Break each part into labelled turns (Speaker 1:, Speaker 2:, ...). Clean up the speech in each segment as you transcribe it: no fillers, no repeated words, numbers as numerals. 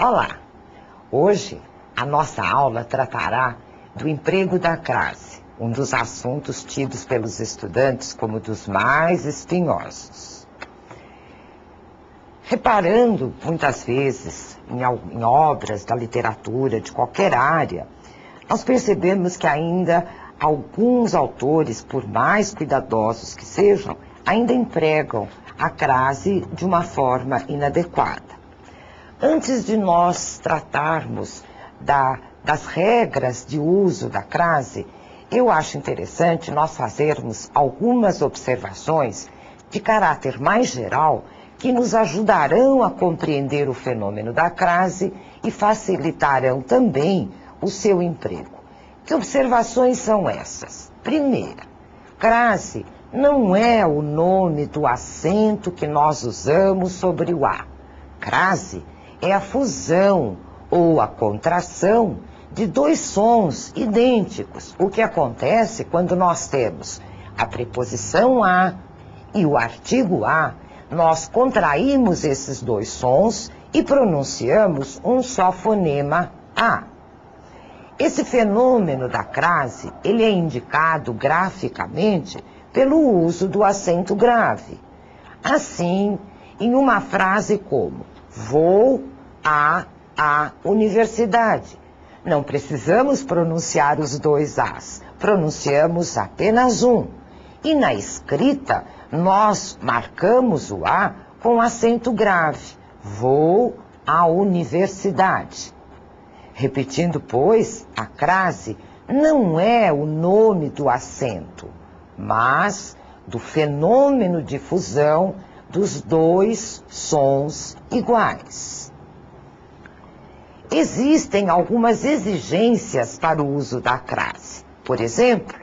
Speaker 1: Olá! Hoje a nossa aula tratará do emprego da crase, um dos assuntos tidos pelos estudantes como dos mais espinhosos. Reparando muitas vezes em obras da literatura de qualquer área, nós percebemos que ainda alguns autores, por mais cuidadosos que sejam, ainda empregam a crase de uma forma inadequada. Antes de nós tratarmos das regras de uso da crase, eu acho interessante nós fazermos algumas observações de caráter mais geral que nos ajudarão a compreender o fenômeno da crase e facilitarão também o seu emprego. Que observações são essas? Primeira, crase não é o nome do acento que nós usamos sobre o A. Crase é a fusão ou a contração de dois sons idênticos, o que acontece quando nós temos a preposição a e o artigo a, nós contraímos esses dois sons e pronunciamos um só fonema a. Esse fenômeno da crase, ele é indicado graficamente pelo uso do acento grave. Assim, em uma frase como vou à universidade. Não precisamos pronunciar os dois As, pronunciamos apenas um. E na escrita, nós marcamos o A com acento grave. Vou à universidade. Repetindo, pois, a crase não é o nome do acento, mas do fenômeno de fusão dos dois sons iguais. Existem algumas exigências para o uso da crase. Por exemplo,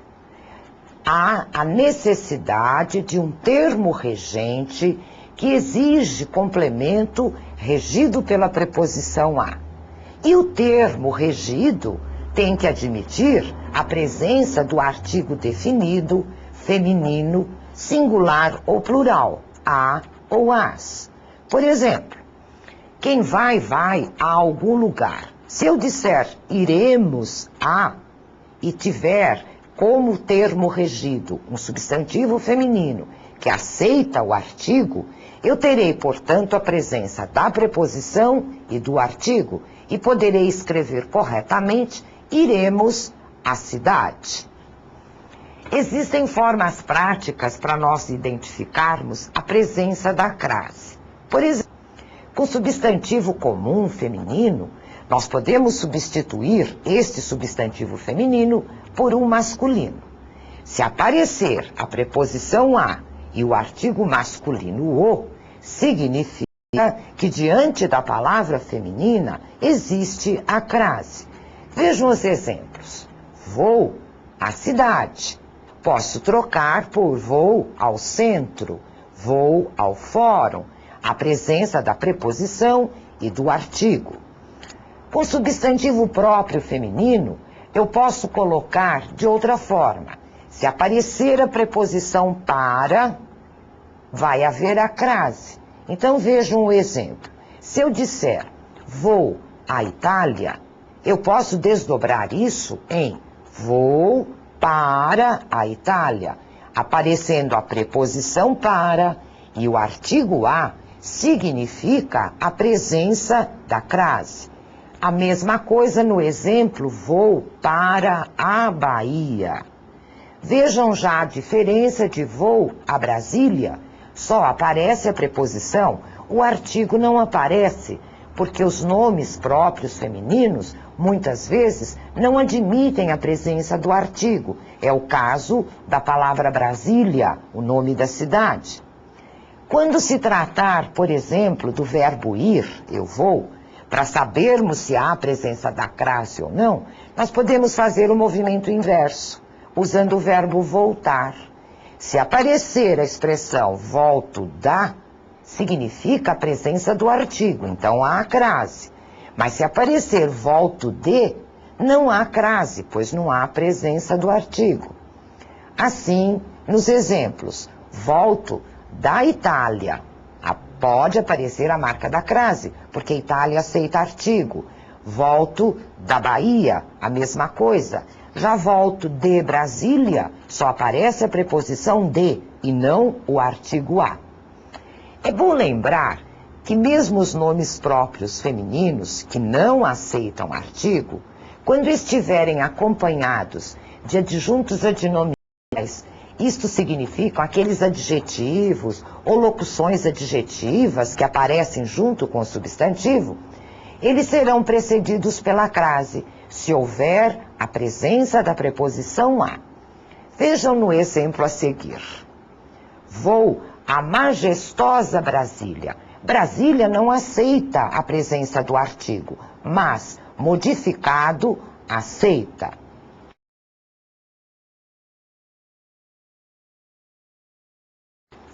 Speaker 1: há a necessidade de um termo regente que exige complemento regido pela preposição a. E o termo regido tem que admitir a presença do artigo definido, feminino, singular ou plural, a ou as. Por exemplo, quem vai a algum lugar. Se eu disser iremos a e tiver como termo regido um substantivo feminino que aceita o artigo, eu terei, portanto, a presença da preposição e do artigo e poderei escrever corretamente iremos à cidade. Existem formas práticas para nós identificarmos a presença da crase. Por exemplo, com substantivo comum feminino, nós podemos substituir este substantivo feminino por um masculino. Se aparecer a preposição a e o artigo masculino o, significa que diante da palavra feminina existe a crase. Vejam os exemplos. Vou à cidade. Posso trocar por vou ao centro, vou ao fórum, a presença da preposição e do artigo. Com substantivo próprio feminino, eu posso colocar de outra forma. Se aparecer a preposição para, vai haver a crase. Então vejam um exemplo. Se eu disser vou à Itália, eu posso desdobrar isso em vou para a Itália, aparecendo a preposição para e o artigo a significa a presença da crase. A mesma coisa no exemplo vou para a Bahia. Vejam já a diferença de vou a Brasília. Só aparece a preposição, o artigo não aparece, porque os nomes próprios femininos, muitas vezes, não admitem a presença do artigo. É o caso da palavra Brasília, o nome da cidade. Quando se tratar, por exemplo, do verbo ir, eu vou, para sabermos se há a presença da crase ou não, nós podemos fazer o movimento inverso, usando o verbo voltar. Se aparecer a expressão volto da, significa a presença do artigo, então há a crase. Mas se aparecer volto de, não há crase, pois não há a presença do artigo. Assim, nos exemplos, volto da Itália, Pode aparecer a marca da crase, porque Itália aceita artigo. Volto da Bahia, a mesma coisa. Já volto de Brasília, só aparece a preposição de e não o artigo a. É bom lembrar que mesmo os nomes próprios femininos, que não aceitam artigo, quando estiverem acompanhados de adjuntos adnominais, isto significa aqueles adjetivos ou locuções adjetivas que aparecem junto com o substantivo, eles serão precedidos pela crase, se houver a presença da preposição a. Vejam no exemplo a seguir. Vou à majestosa Brasília. Brasília não aceita a presença do artigo, mas modificado aceita.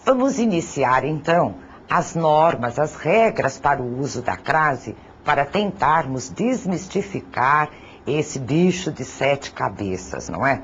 Speaker 1: Vamos iniciar então as normas, as regras para o uso da crase, para tentarmos desmistificar esse bicho de 7 cabeças, não é?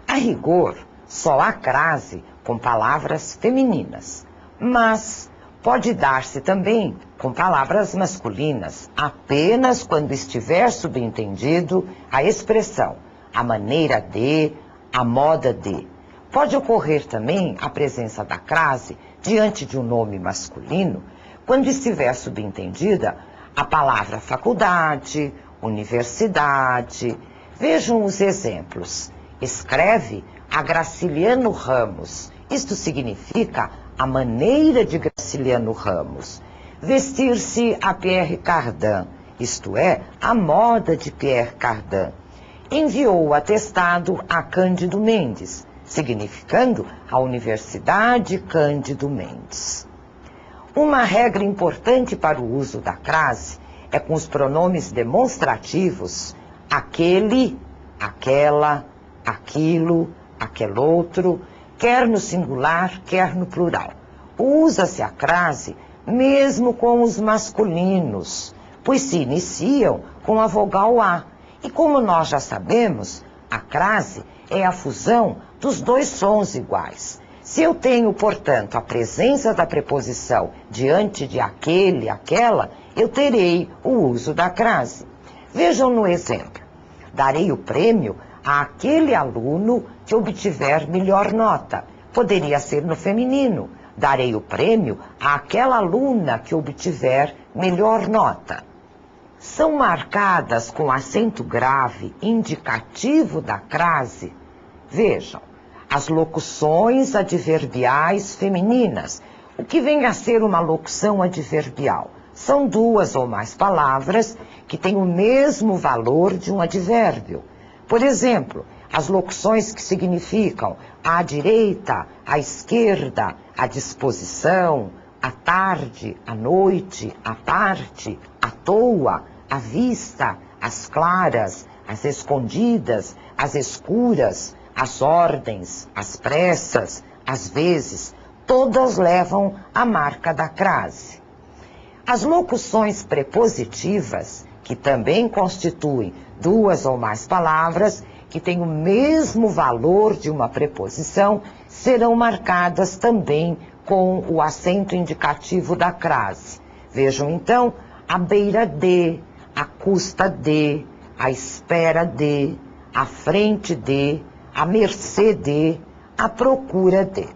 Speaker 1: A rigor, só há crase com palavras femininas, mas pode dar-se também com palavras masculinas, apenas quando estiver subentendido a expressão, a maneira de, a moda de. Pode ocorrer também a presença da crase diante de um nome masculino, quando estiver subentendida a palavra faculdade, universidade. Vejam os exemplos. Escreve a Graciliano Ramos. Isto significa a maneira de Graciliano Ramos. Vestir-se a Pierre Cardin, isto é, a moda de Pierre Cardin. Enviou o atestado a Cândido Mendes, significando a Universidade Cândido Mendes. Uma regra importante para o uso da crase é com os pronomes demonstrativos aquele, aquela, aquilo, aquele outro, quer no singular, quer no plural. Usa-se a crase mesmo com os masculinos, pois se iniciam com a vogal A. E como nós já sabemos, a crase é a fusão dos dois sons iguais. Se eu tenho, portanto, a presença da preposição diante de aquele, aquela, eu terei o uso da crase. Vejam no exemplo. Darei o prêmio àquele aluno que obtiver melhor nota. Poderia ser no feminino. Darei o prêmio àquela aluna que obtiver melhor nota. São marcadas com acento grave indicativo da crase. Vejam, as locuções adverbiais femininas. O que vem a ser uma locução adverbial? São 2 ou mais palavras que têm o mesmo valor de um advérbio. Por exemplo, as locuções que significam à direita, à esquerda, à disposição, à tarde, à noite, à parte, à toa, à vista, às claras, às escondidas, às escuras, às ordens, às pressas, às vezes, todas levam a marca da crase. As locuções prepositivas, que também constituem 2 ou mais palavras, que têm o mesmo valor de uma preposição, serão marcadas também com o acento indicativo da crase. Vejam então, à beira de, à custa de, à espera de, à frente de, à mercê de, à procura de.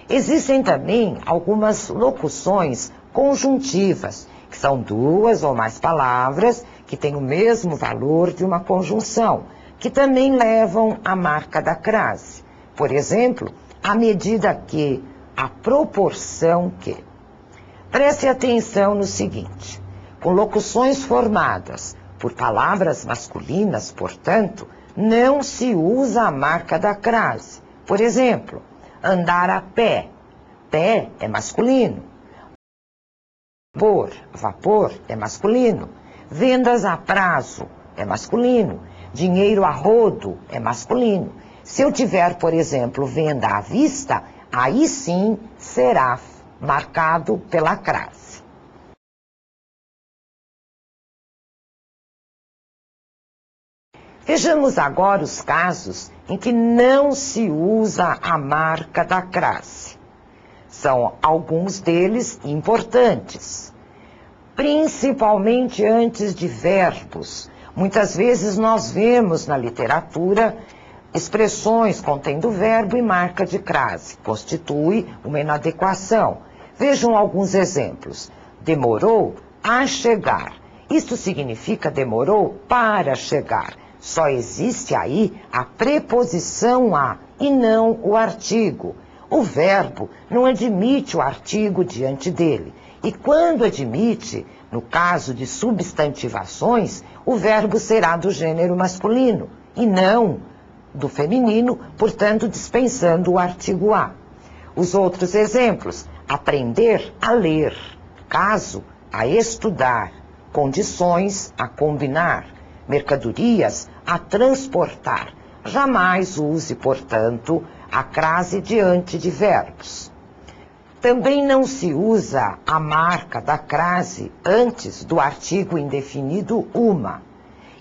Speaker 1: Existem também algumas locuções conjuntivas, que são 2 ou mais palavras que têm o mesmo valor de uma conjunção, que também levam a marca da crase. Por exemplo, à medida que, à proporção que. Preste atenção no seguinte: com locuções formadas por palavras masculinas, portanto, não se usa a marca da crase. Por exemplo, andar a pé. Pé é masculino. Vapor é masculino. Vendas a prazo é masculino. Dinheiro a rodo é masculino. Se eu tiver, por exemplo, venda à vista, aí sim será marcado pela crase. Vejamos agora os casos em que não se usa a marca da crase. São alguns deles importantes, principalmente antes de verbos. Muitas vezes nós vemos na literatura expressões contendo verbo e marca de crase. Constitui uma inadequação. Vejam alguns exemplos. Demorou a chegar. Isto significa demorou para chegar. Só existe aí a preposição a e não o artigo. O verbo não admite o artigo diante dele. E quando admite, no caso de substantivações, o verbo será do gênero masculino e não do feminino, portanto, dispensando o artigo a. Os outros exemplos: aprender a ler, caso a estudar, condições a combinar, mercadorias a transportar. Jamais use, portanto, a crase diante de verbos. Também não se usa a marca da crase antes do artigo indefinido uma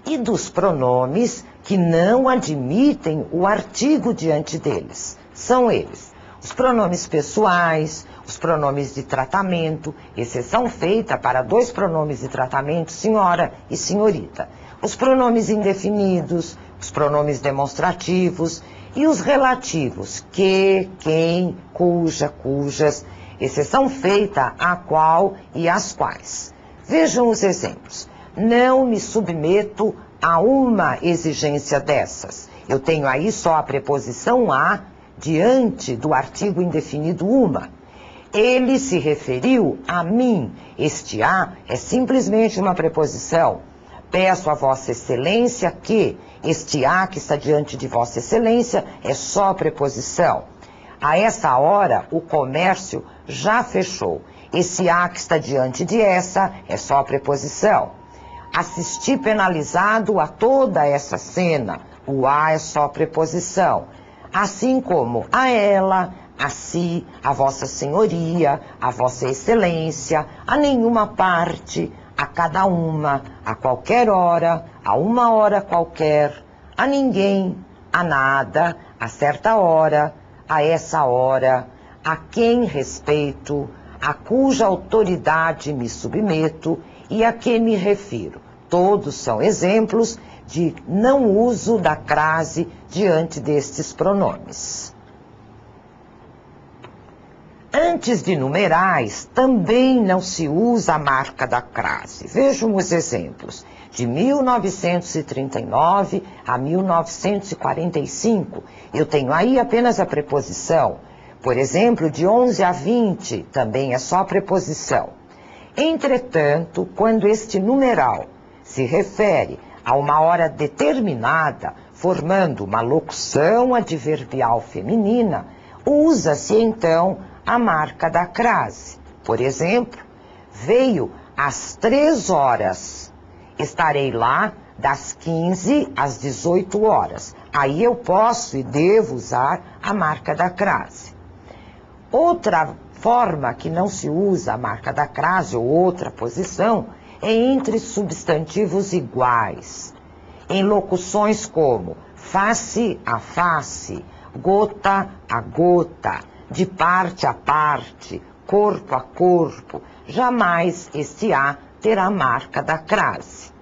Speaker 1: e dos pronomes que não admitem o artigo diante deles. São eles: os pronomes pessoais, os pronomes de tratamento, exceção feita para dois pronomes de tratamento, senhora e senhorita, os pronomes indefinidos, os pronomes demonstrativos e os relativos, que, quem, cuja, cujas, exceção feita a qual e as quais. Vejam os exemplos. Não me submeto a uma exigência dessas. Eu tenho aí só a preposição a diante do artigo indefinido uma. Ele se referiu a mim. Este a é simplesmente uma preposição. Peço a Vossa Excelência que. Este a que está diante de Vossa Excelência é só preposição. A essa hora, o comércio já fechou. Esse a que está diante de essa é só preposição. Assisti penalizado a toda essa cena. O a é só preposição. Assim como a ela, a si, a Vossa Senhoria, a Vossa Excelência, a nenhuma parte, a cada uma, a qualquer hora, a uma hora qualquer, a ninguém, a nada, a certa hora, a essa hora, a quem respeito, a cuja autoridade me submeto e a que me refiro. Todos são exemplos de não uso da crase diante destes pronomes. Antes de numerais, também não se usa a marca da crase. Vejam os exemplos. De 1939 a 1945, eu tenho aí apenas a preposição. Por exemplo, de 11 a 20, também é só preposição. Entretanto, quando este numeral se refere a uma hora determinada, formando uma locução adverbial feminina, usa-se então a marca da crase. Por exemplo, veio às 3 horas. Estarei lá das 15 às 18 horas. Aí eu posso e devo usar a marca da crase. Outra forma que não se usa a marca da crase ou outra posição é entre substantivos iguais. Em locuções como face a face, gota a gota, de parte a parte, corpo a corpo, jamais este a terá marca da crase.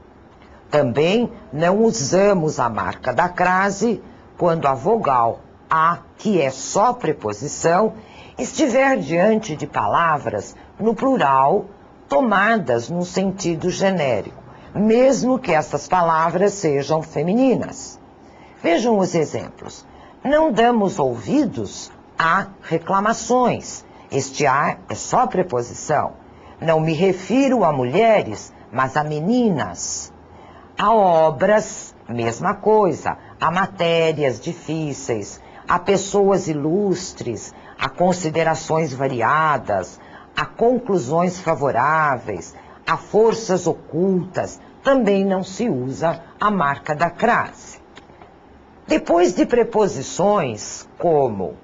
Speaker 1: Também não usamos a marca da crase quando a vogal a, que é só preposição, estiver diante de palavras no plural tomadas no sentido genérico, mesmo que essas palavras sejam femininas. Vejam os exemplos. Não damos ouvidos a reclamações. Este a é só preposição. Não me refiro a mulheres, mas a meninas. A obras, mesma coisa. A matérias difíceis, a pessoas ilustres, a considerações variadas, a conclusões favoráveis, a forças ocultas. Também não se usa a marca da crase. Depois de preposições como,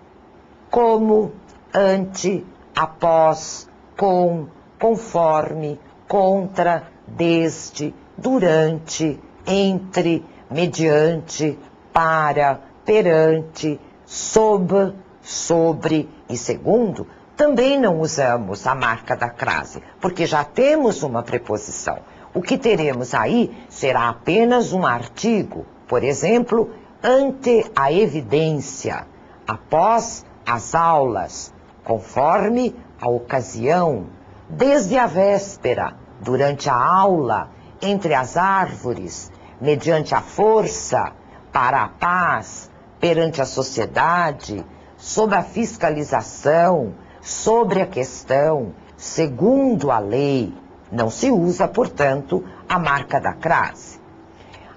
Speaker 1: ante, após, com, conforme, contra, desde, durante, entre, mediante, para, perante, sob, sobre e segundo, também não usamos a marca da crase, porque já temos uma preposição. O que teremos aí será apenas um artigo, por exemplo, ante a evidência, após as aulas, conforme a ocasião, desde a véspera, durante a aula, entre as árvores, mediante a força, para a paz, perante a sociedade, sob a fiscalização, sobre a questão, segundo a lei. Não se usa, portanto, a marca da crase.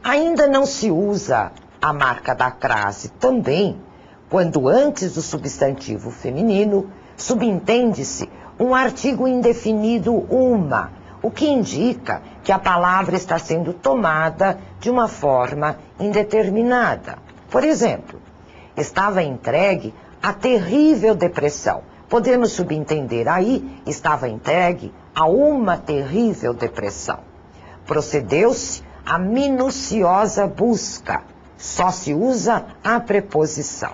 Speaker 1: Ainda não se usa a marca da crase também quando antes do substantivo feminino subentende-se um artigo indefinido uma, o que indica que a palavra está sendo tomada de uma forma indeterminada. Por exemplo, estava entregue à terrível depressão. Podemos subentender aí, estava entregue a uma terrível depressão. Procedeu-se a minuciosa busca. Só se usa a preposição.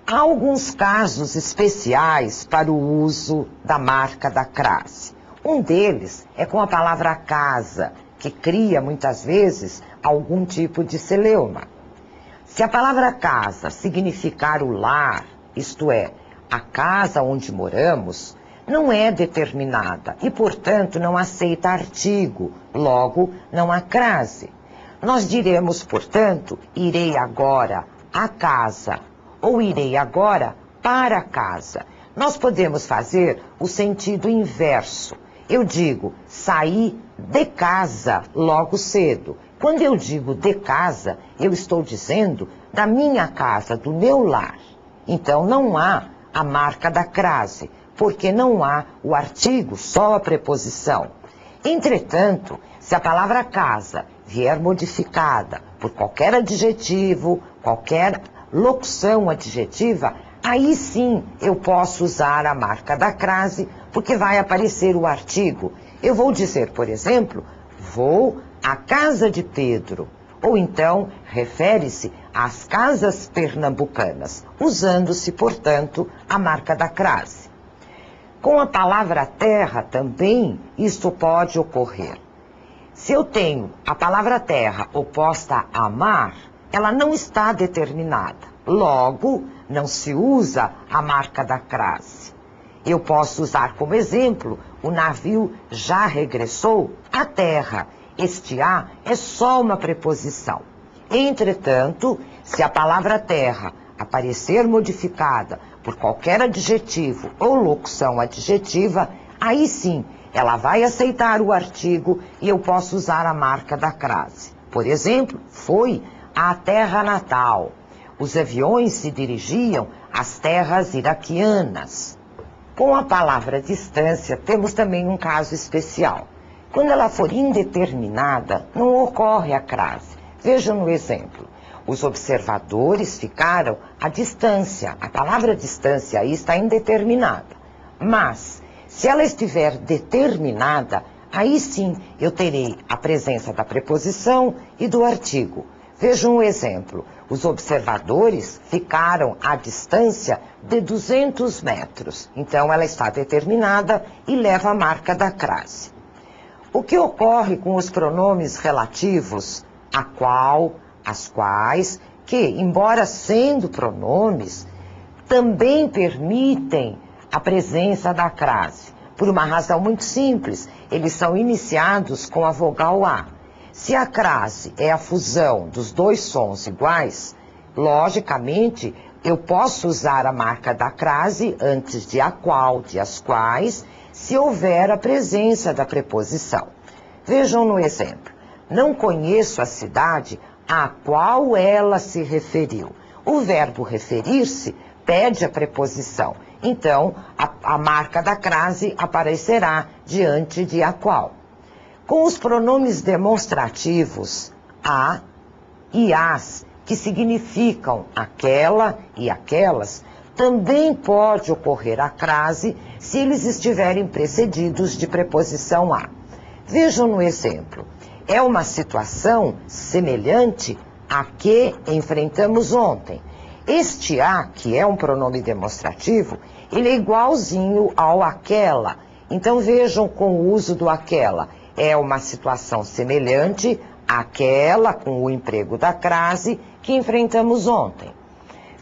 Speaker 1: Há alguns casos especiais para o uso da marca da crase. Um deles é com a palavra casa, que cria muitas vezes algum tipo de celeuma. Se a palavra casa significar o lar, isto é, a casa onde moramos, não é determinada e, portanto, não aceita artigo, logo não há crase. Nós diremos, portanto, irei agora à casa ou irei agora para casa. Nós podemos fazer o sentido inverso. Eu digo saí de casa logo cedo. Quando eu digo de casa, eu estou dizendo da minha casa, do meu lar. Então não há a marca da crase, porque não há o artigo, só a preposição. Entretanto, se a palavra casa vier modificada por qualquer adjetivo, qualquer locução adjetiva, aí sim eu posso usar a marca da crase, porque vai aparecer o artigo. Eu vou dizer, por exemplo, vou à casa de Pedro. Ou então, refere-se às casas pernambucanas, usando-se, portanto, a marca da crase. Com a palavra terra também isto pode ocorrer. Se eu tenho a palavra terra oposta a mar, ela não está determinada. Logo, não se usa a marca da crase. Eu posso usar como exemplo, o navio já regressou à terra. Este a é só uma preposição. Entretanto, se a palavra terra aparecer modificada por qualquer adjetivo ou locução adjetiva, aí sim, ela vai aceitar o artigo e eu posso usar a marca da crase. Por exemplo, foi à terra natal. Os aviões se dirigiam às terras iraquianas. Com a palavra distância, temos também um caso especial. Quando ela for indeterminada, não ocorre a crase. Vejam no exemplo. Os observadores ficaram à distância. A palavra distância aí está indeterminada. Mas, se ela estiver determinada, aí sim eu terei a presença da preposição e do artigo. Vejam um exemplo. Os observadores ficaram à distância de 200 metros. Então, ela está determinada e leva a marca da crase. O que ocorre com os pronomes relativos a qual, as quais, que, embora sendo pronomes, também permitem a presença da crase. Por uma razão muito simples, eles são iniciados com a vogal A. Se a crase é a fusão dos dois sons iguais, logicamente, eu posso usar a marca da crase antes de a qual, de as quais, se houver a presença da preposição. Vejam no exemplo. Não conheço a cidade a qual ela se referiu. O verbo referir-se pede a preposição. Então, a marca da crase aparecerá diante de a qual. Com os pronomes demonstrativos a e as, que significam aquela e aquelas, também pode ocorrer a crase se eles estiverem precedidos de preposição a. Vejam no exemplo. É uma situação semelhante a que enfrentamos ontem. Este a, que é um pronome demonstrativo, ele é igualzinho ao aquela. Então vejam com o uso do aquela. É uma situação semelhante àquela com o emprego da crase que enfrentamos ontem.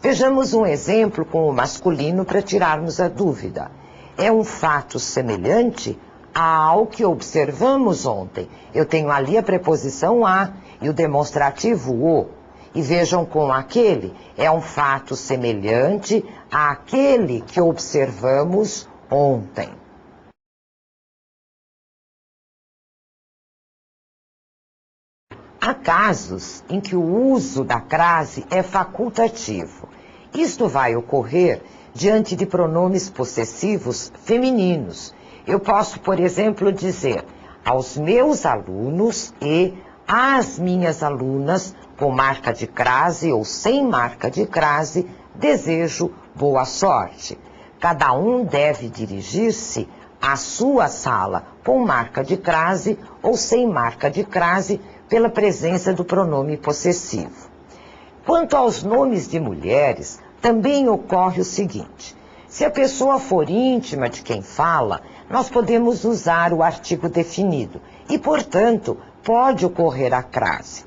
Speaker 1: Vejamos um exemplo com o masculino para tirarmos a dúvida. É um fato semelhante ao que observamos ontem. Eu tenho ali a preposição a e o demonstrativo o. E vejam com aquele, é um fato semelhante àquele que observamos ontem. Há casos em que o uso da crase é facultativo. Isto vai ocorrer diante de pronomes possessivos femininos. Eu posso, por exemplo, dizer aos meus alunos e às minhas alunas, com marca de crase ou sem marca de crase, desejo boa sorte. Cada um deve dirigir-se à sua sala com marca de crase ou sem marca de crase, pela presença do pronome possessivo. Quanto aos nomes de mulheres, também ocorre o seguinte: se a pessoa for íntima de quem fala, nós podemos usar o artigo definido e, portanto, pode ocorrer a crase.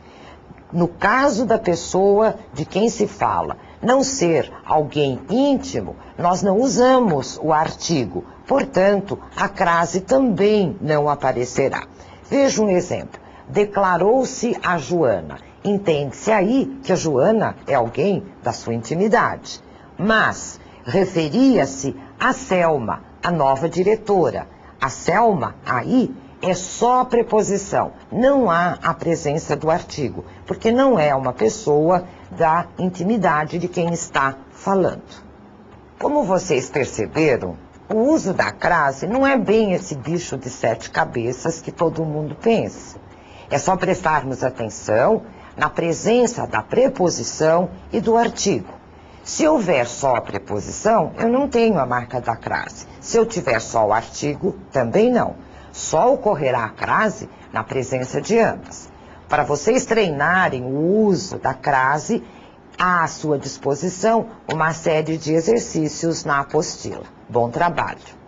Speaker 1: No caso da pessoa de quem se fala não ser alguém íntimo, nós não usamos o artigo, portanto, a crase também não aparecerá. Veja um exemplo. Declarou-se a Joana. Entende-se aí que a Joana é alguém da sua intimidade. Mas referia-se a Selma, a nova diretora. A Selma, aí, é só preposição. Não há a presença do artigo, porque não é uma pessoa da intimidade de quem está falando. Como vocês perceberam, o uso da crase não é bem esse bicho de 7 cabeças que todo mundo pensa. É só prestarmos atenção na presença da preposição e do artigo. Se houver só a preposição, eu não tenho a marca da crase. Se eu tiver só o artigo, também não. Só ocorrerá a crase na presença de ambas. Para vocês treinarem o uso da crase, há à sua disposição uma série de exercícios na apostila. Bom trabalho!